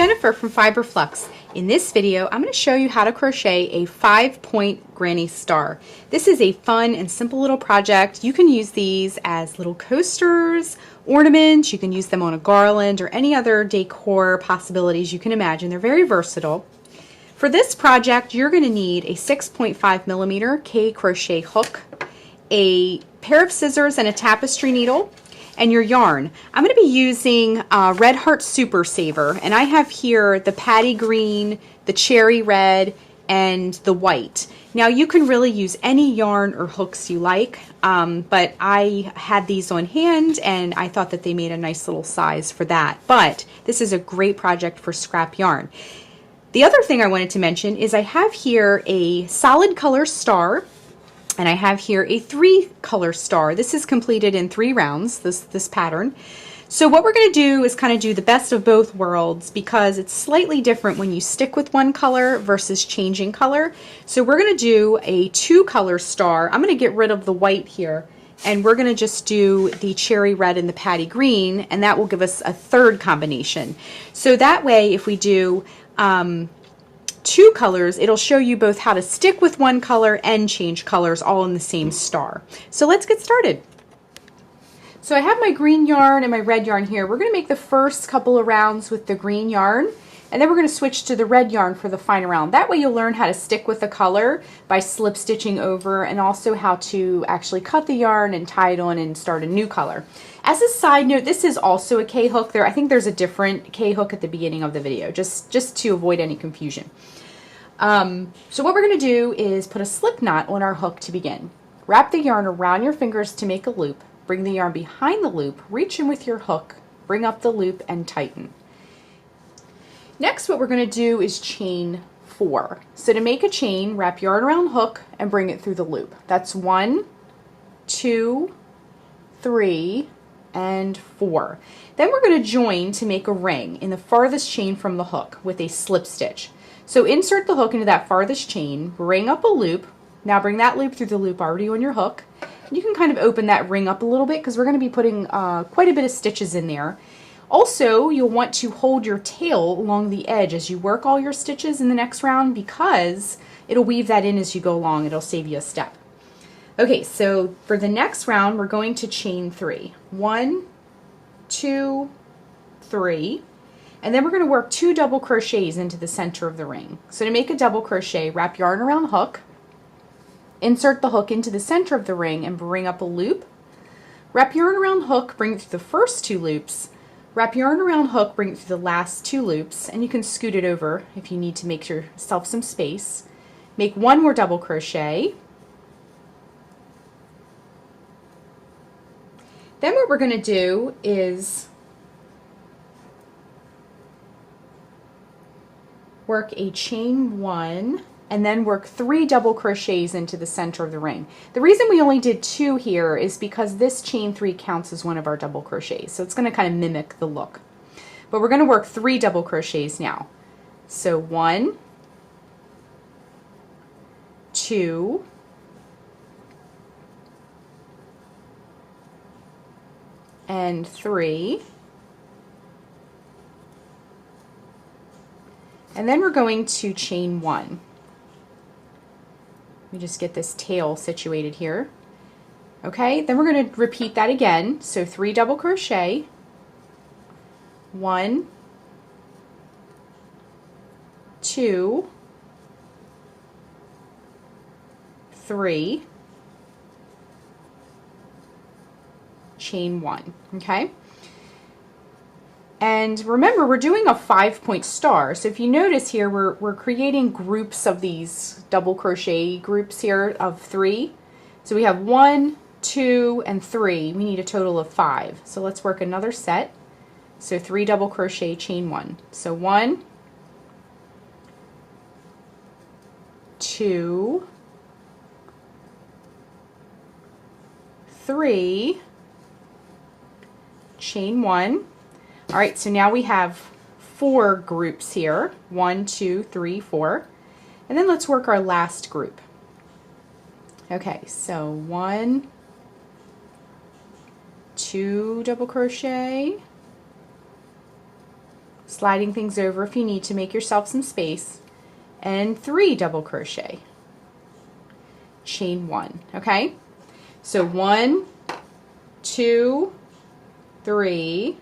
Jennifer from Flux. In this video, I'm going to show you how to crochet a 5-point granny star. This is a fun and simple little project. You can use these as little coasters, ornaments, you can use them on a garland or any other decor possibilities you can imagine. They're very versatile. For this project, you're going to need a 6.5mm K crochet hook, a pair of scissors and a tapestry needle, and your yarn. I'm going to be using Red Heart Super Saver, and I have here the patty green, the cherry red, and the white. Now you can really use any yarn or hooks you like, but I had these on hand and I thought that they made a nice little size for that. But this is a great project for scrap yarn. The other thing I wanted to mention is I have here a solid color star, and I have here a 3-color star. This is completed in 3 rounds, this pattern. So what we're going to do is kind of do the best of both worlds, because it's slightly different when you stick with one color versus changing color. So we're going to do a 2-color star. I'm going to get rid of the white here, and we're going to just do the cherry red and the patty green, and that will give us a 3rd combination. So that way, if we do 2 colors, it'll show you both how to stick with one color and change colors all in the same star. So let's get started. So I have my green yarn and my red yarn here. We're going to make the first couple of rounds with the green yarn, and then we're going to switch to the red yarn for the final round. That way you'll learn how to stick with the color by slip stitching over, and also how to actually cut the yarn and tie it on and start a new color. As a side note, this is also a K hook. I think there's a different K hook at the beginning of the video, just to avoid any confusion. So what we're going to do is put a slip knot on our hook to begin. Wrap the yarn around your fingers to make a loop. Bring the yarn behind the loop, reach in with your hook, bring up the loop, and tighten. Next, what we're going to do is chain 4. So to make a chain, wrap yarn around hook and bring it through the loop. That's 1, 2, 3, and 4. Then we're going to join to make a ring in the farthest chain from the hook with a slip stitch. So insert the hook into that farthest chain, bring up a loop. Now bring that loop through the loop already on your hook. You can kind of open that ring up a little bit, because we're going to be putting quite a bit of stitches in there. Also, you'll want to hold your tail along the edge as you work all your stitches in the next round, because it'll weave that in as you go along. It'll save you a step. Okay, so for the next round, we're going to chain 3. 1, 2, 3. And then we're going to work 2 double crochets into the center of the ring. So to make a double crochet, wrap yarn around hook, insert the hook into the center of the ring and bring up a loop. Wrap yarn around hook, bring it through the first 2 loops. Wrap yarn around hook, bring it through the last 2 loops, and you can scoot it over if you need to make yourself some space. Make 1 more double crochet. Then what we're going to do is work a chain 1, and then work 3 double crochets into the center of the ring. The reason we only did 2 here is because this chain 3 counts as one of our double crochets, so it's going to kind of mimic the look. But we're going to work 3 double crochets now. So 1, 2, and 3. And then we're going to chain 1. Let me just get this tail situated here. Okay, then we're going to repeat that again. So 3 double crochet, 1, 2, 3, chain 1. Okay. And remember, we're doing a 5-point star. So if you notice here, we're creating groups of these double crochet groups here of 3. So we have 1, 2, and 3. We need a total of 5. So let's work another set. So 3 double crochet, chain 1. So 1, 2, 3, chain 1. All right, so now we have 4 groups here. 1, 2, 3, 4. And then let's work our last group. Okay, so 1, 2 double crochet, sliding things over if you need to make yourself some space, and 3 double crochet. Chain 1, okay? So 1, 2, 3,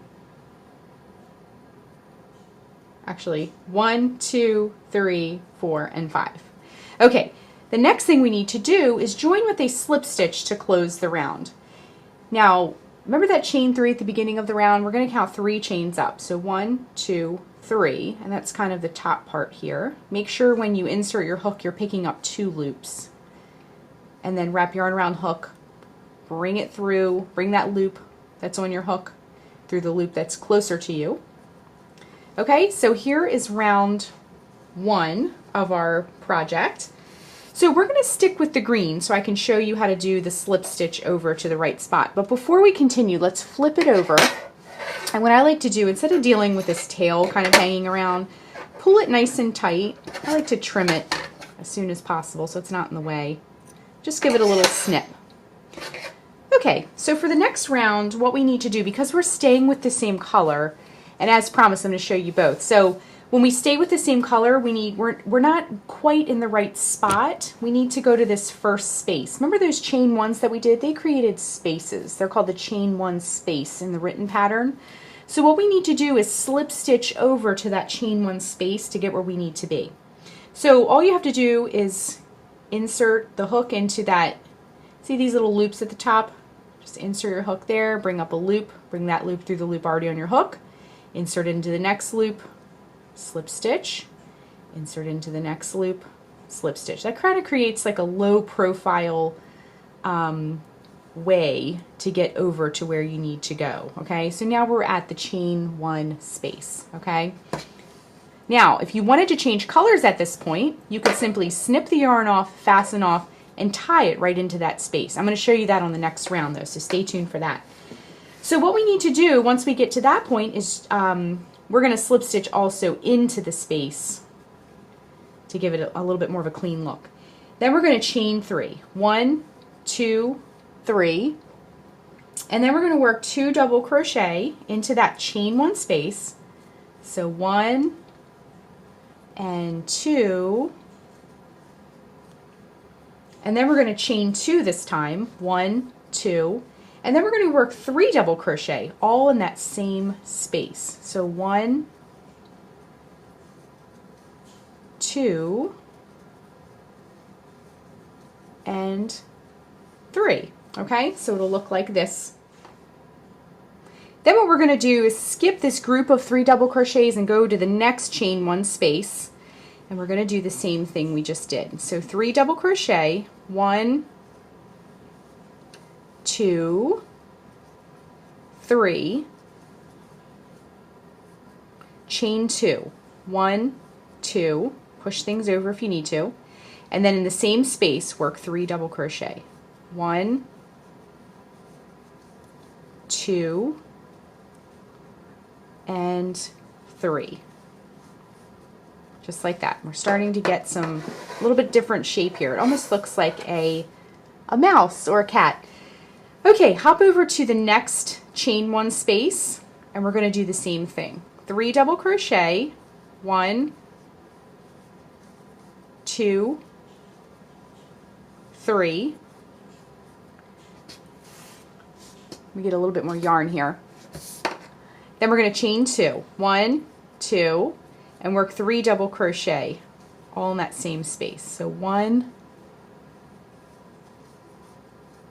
actually 1, 2, 3, 4, and 5. Okay, the next thing we need to do is join with a slip stitch to close the round. Now, remember that chain 3 at the beginning of the round? We're going to count 3 chains up. So 1, 2, 3, and that's kind of the top part here. Make sure when you insert your hook, you're picking up 2 loops. And then wrap yarn around hook, bring it through, bring that loop that's on your hook through the loop that's closer to you. Okay, so here is round 1 of our project. So we're going to stick with the green so I can show you how to do the slip stitch over to the right spot. But before we continue, let's flip it over. And what I like to do, instead of dealing with this tail kind of hanging around, pull it nice and tight. I like to trim it as soon as possible so it's not in the way. Just give it a little snip. Okay, so for the next round, what we need to do, because we're staying with the same color, and as promised, I'm going to show you both. So when we stay with the same color, we're not quite in the right spot. We need to go to this first space. Remember those chain 1s that we did? They created spaces. They're called the chain 1 space in the written pattern. So what we need to do is slip stitch over to that chain 1 space to get where we need to be. So all you have to do is insert the hook into that, see these little loops at the top? Just insert your hook there, bring up a loop, bring that loop through the loop already on your hook, insert it into the next loop, slip stitch, insert into the next loop, slip stitch. That kind of creates like a low profile way to get over to where you need to go. Okay, so now we're at the chain 1 space. Okay, now if you wanted to change colors at this point, you could simply snip the yarn off, fasten off, and tie it right into that space. I'm going to show you that on the next round though, so stay tuned for that. So what we need to do once we get to that point is we're going to slip stitch also into the space to give it a little bit more of a clean look. Then we're going to chain 3. 1, 2, 3. And then we're going to work 2 double crochet into that chain 1 space. So 1 and 2. And then we're going to chain 2 this time. 1, 2. And then we're going to work 3 double crochet all in that same space. So 1, 2, and 3. Okay, so it'll look like this. Then what we're going to do is skip this group of 3 double crochets and go to the next chain 1 space. And we're going to do the same thing we just did. So 3 double crochet, 1, 2, 3, chain 2, 1, 2, push things over if you need to, and then in the same space work 3 double crochet, 1, 2, and 3. Just like that. We're starting to get some a little bit different shape here. It almost looks like a mouse or a cat. Okay, hop over to the next chain 1 space and we're going to do the same thing. 3 double crochet, 1, 2, 3. Let me get a little bit more yarn here. Then we're going to chain 2. 1, 2, and work 3 double crochet all in that same space. So 1,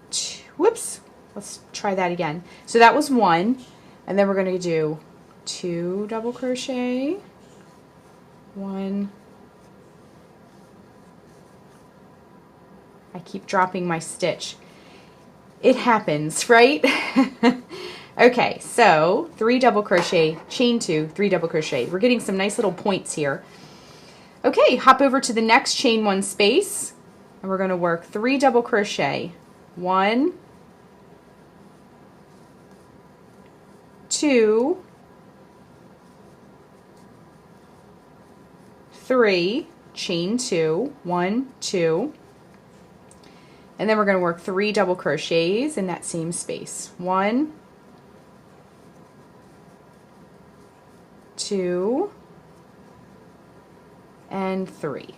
2, whoops, let's try that again. So that was 1, and then we're going to do 2 double crochet, 1, I keep dropping my stitch. It happens, right? Okay, so 3 double crochet, chain 2, 3 double crochet. We're getting some nice little points here. Okay, hop over to the next chain 1 space and we're going to work 3 double crochet. 1, 2, 3, chain 2, 1, 2, and then we're going to work 3 double crochets in that same space. 1, 2, and 3.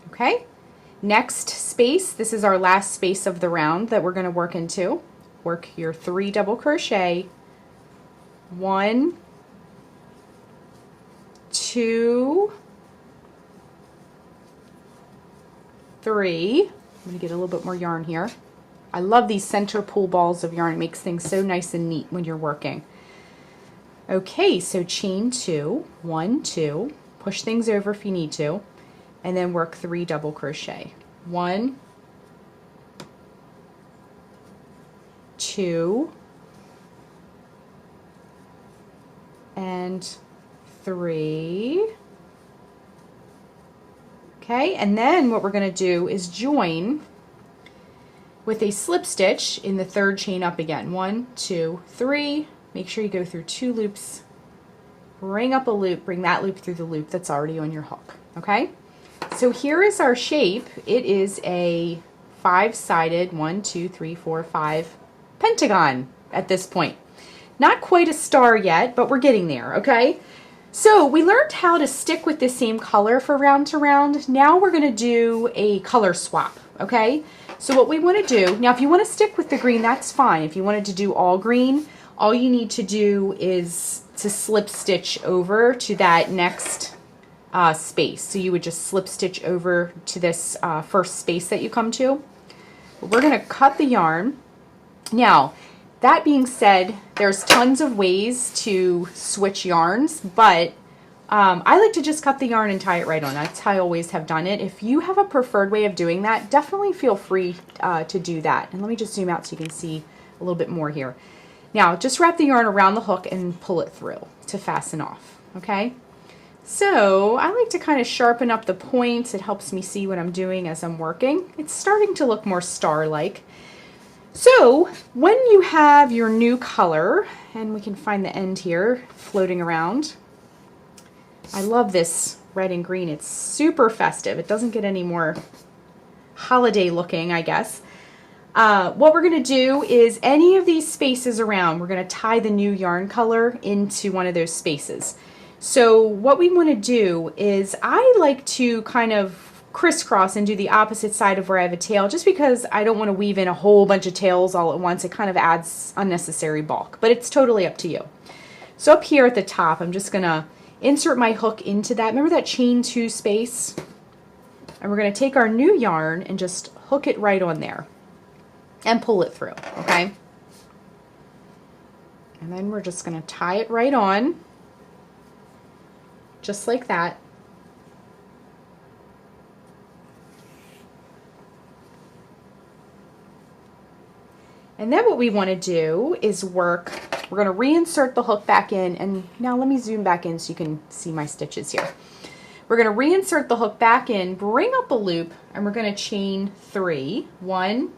Okay, next space, this is our last space of the round that we're going to work into. Work your 3 double crochet, 1, 2, 3. I'm going to get a little bit more yarn here. I love these center pull balls of yarn. It makes things so nice and neat when you're working. Okay, so chain 2, 1, 2, push things over if you need to, and then work 3 double crochet. 1, 2, and 3. Okay, and then what we're going to do is join with a slip stitch in the 3rd chain up again. 1, 2, 3. Make sure you go through 2 loops, bring up a loop, bring that loop through the loop that's already on your hook. Okay, so here is our shape. It is a 5-sided 1, 2, 3, 4, 5 pentagon at this point. Not quite a star yet, but we're getting there. Okay, so we learned how to stick with the same color for round to round. Now we're going to do a color swap. Okay, so what we want to do now, if you want to stick with the green, that's fine. If you wanted to do all green, all you need to do is to slip stitch over to that next space. So you would just slip stitch over to this first space that you come to. But we're going to cut the yarn. Now, that being said, there's tons of ways to switch yarns, but I like to just cut the yarn and tie it right on. That's how I always have done it. If you have a preferred way of doing that, definitely feel free to do that. And let me just zoom out so you can see a little bit more here. Now, just wrap the yarn around the hook and pull it through to fasten off, okay? So I like to kind of sharpen up the points. It helps me see what I'm doing as I'm working. It's starting to look more star-like. So when you have your new color, and we can find the end here floating around. I love this red and green. It's super festive. It doesn't get any more holiday looking, I guess. What we're going to do is any of these spaces around, we're going to tie the new yarn color into one of those spaces. So what we want to do is I like to kind of crisscross and do the opposite side of where I have a tail, just because I don't want to weave in a whole bunch of tails all at once. It kind of adds unnecessary bulk, but it's totally up to you. So up here at the top, I'm just going to insert my hook into that. Remember that chain 2 space? And we're going to take our new yarn and just hook it right on there and pull it through, okay? And then we're just going to tie it right on, just like that. And then what we want to do is work, we're going to reinsert the hook back in, and now let me zoom back in so you can see my stitches here. We're going to reinsert the hook back in, bring up a loop, and we're going to chain 3. 1,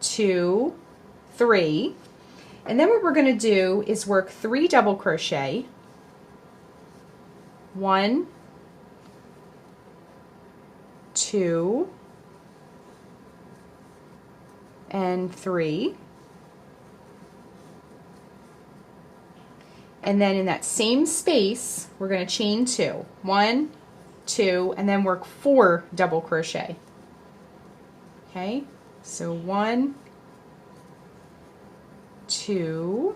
2, 3. And then what we're going to do is work 3 double crochet. 1, 2, and 3. And then in that same space, we're going to chain 2. 1, 2, and then work 4 double crochet. Okay, so 1, 2,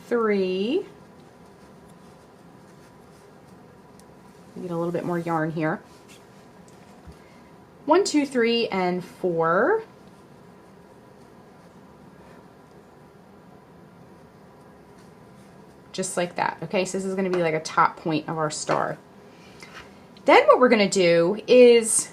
3. Get a little bit more yarn here. 1, 2, 3, and 4. Just like that. Okay, so this is going to be like a top point of our star. Then what we're going to do is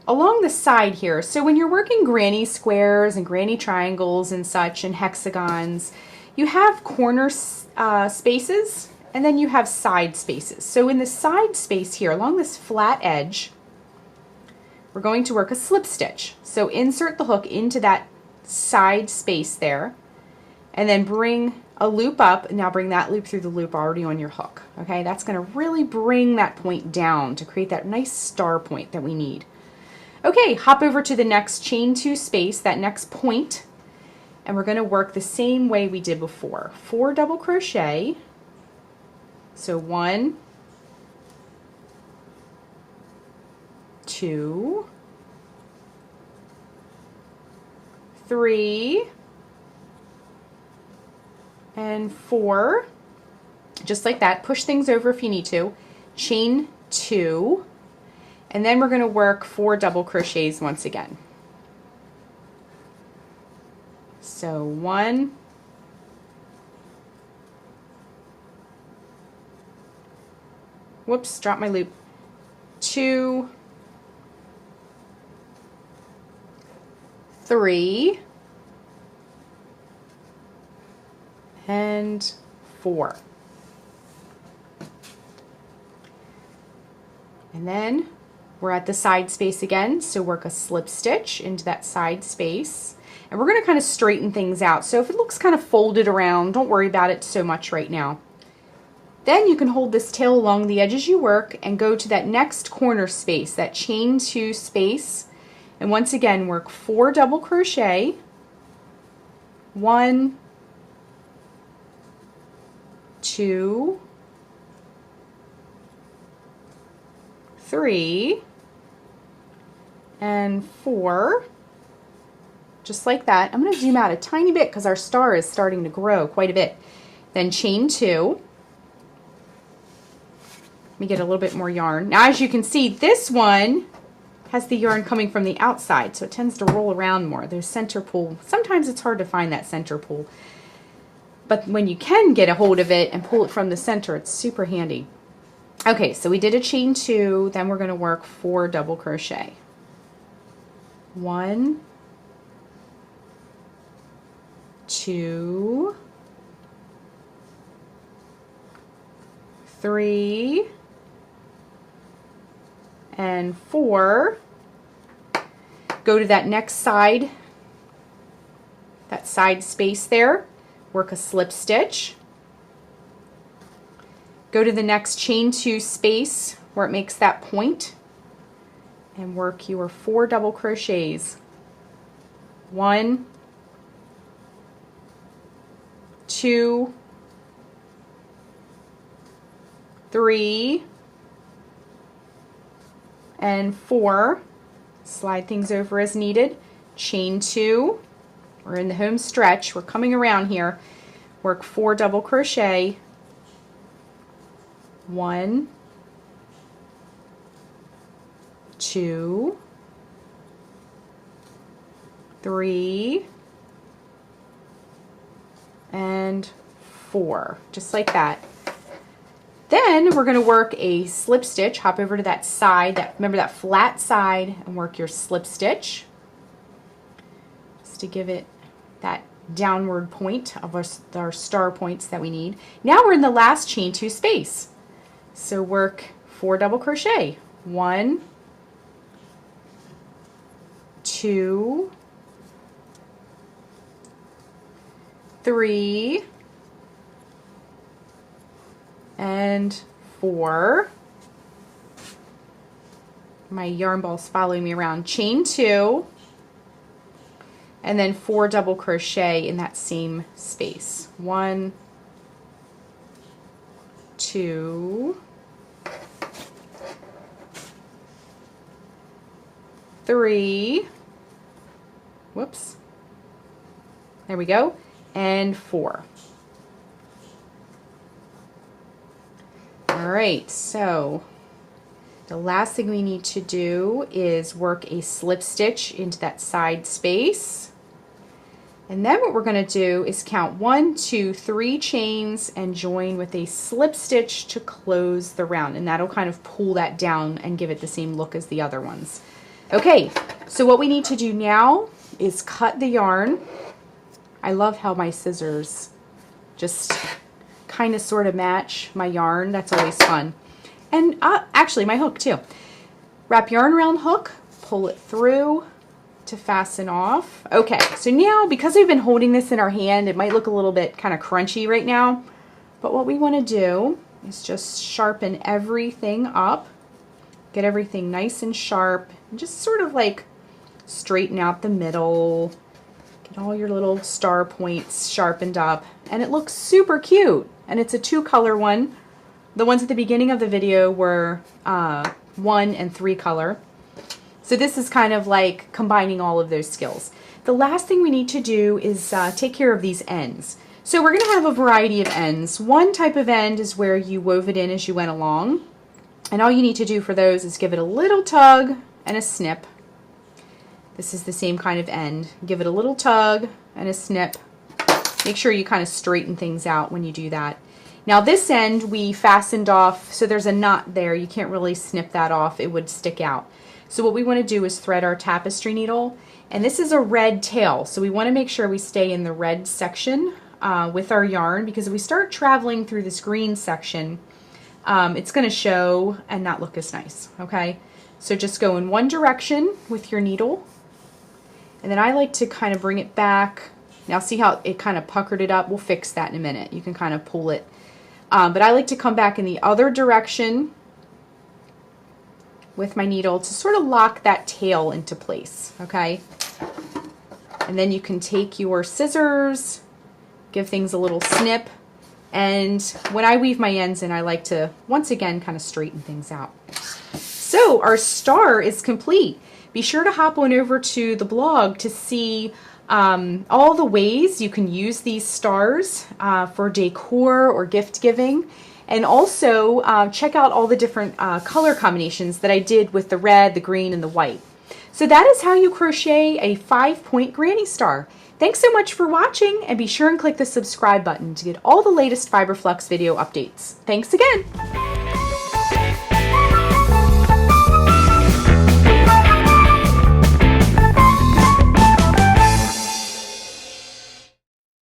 along the side here. So when you're working granny squares and granny triangles and such and hexagons, you have corner spaces and then you have side spaces. So in the side space here, along this flat edge, we're going to work a slip stitch. So insert the hook into that side space there and then bring a loop up. Now bring that loop through the loop already on your hook. Okay, that's going to really bring that point down to create that nice star point that we need. Okay, hop over to the next chain 2 space, that next point, and we're going to work the same way we did before. 4 double crochet. So 1, 2, 3, and 4. Just like that. Push things over if you need to. Chain 2, and then we're going to work 4 double crochets once again. So 1, whoops, drop my loop, 2, 3, and 4. And then we're at the side space again, so work a slip stitch into that side space. And we're going to kind of straighten things out. So if it looks kind of folded around, don't worry about it so much right now. Then you can hold this tail along the edge as you work and go to that next corner space, that chain 2 space. And once again, work 4 double crochet, 1, 2, 3, and 4, just like that. I'm going to zoom out a tiny bit because our star is starting to grow quite a bit. Then chain 2. Let me get a little bit more yarn. Now as you can see, this one has the yarn coming from the outside, so it tends to roll around more. There's center pull. Sometimes it's hard to find that center pull, but when you can get a hold of it and pull it from the center, it's super handy. Okay, so we did a chain 2, then we're going to work 4 double crochet. 1, 2, 3, and 4. Go to that next side, that side space there, work a slip stitch. Go to the next chain 2 space where it makes that point and work your 4 double crochets. 1, 2, 3, and 4. Slide things over as needed. Chain 2. We're in the home stretch. We're coming around here. Work 4 double crochet. 1, 2, 3, and 4, just like that. Then we're going to work a slip stitch. Hop over to that side, remember that flat side, and work your slip stitch just to give it that downward point of our star points that we need. Now we're in the last chain 2 space. So work 4 double crochet. 1, 2, 3, and 4. My yarn ball's following me around. Chain 2, and then 4 double crochet in that same space. 1, 2, 3, whoops, there we go, and 4. All right, so the last thing we need to do is work a slip stitch into that side space. And then what we're going to do is count 1, 2, 3 chains and join with a slip stitch to close the round, and that'll kind of pull that down and give it the same look as the other ones. Okay, so what we need to do now is cut the yarn. I love how my scissors just kind of sort of match my yarn. That's always fun. And actually my hook too. Wrap yarn around hook, pull it through to fasten off. Okay, so now because we've been holding this in our hand, it might look a little bit kind of crunchy right now, but what we want to do is just sharpen everything up, get everything nice and sharp, and just sort of like straighten out the middle, Get all your little star points sharpened up, and it looks super cute. And it's a 2-color one. The ones at the beginning of the video were 1 and 3 color. So this is kind of like combining all of those skills. The last thing we need to do is take care of these ends. So we're going to have a variety of ends. One type of end is where you wove it in as you went along. And all you need to do for those is give it a little tug and a snip. This is the same kind of end. Give it a little tug and a snip. Make sure you kind of straighten things out when you do that. Now this end we fastened off, so there's a knot there. You can't really snip that off. It would stick out. So what we want to do is thread our tapestry needle. And this is a red tail, so we want to make sure we stay in the red section with our yarn, because if we start traveling through this green section, it's going to show and not look as nice, okay? So just go in one direction with your needle, and then I like to kind of bring it back. Now see how it kind of puckered it up? We'll fix that in a minute. You can kind of pull it. But I like to come back in the other direction with my needle to sort of lock that tail into place, okay? And then you can take your scissors, give things a little snip, and when I weave my ends in, I like to, once again, kind of straighten things out. So our star is complete. Be sure to hop on over to the blog to see all the ways you can use these stars for decor or gift giving. And also check out all the different color combinations that I did with the red, the green, and the white. So that is how you crochet a 5-point granny star. Thanks so much for watching, and be sure and click the subscribe button to get all the latest Fiber Flux video updates. Thanks again!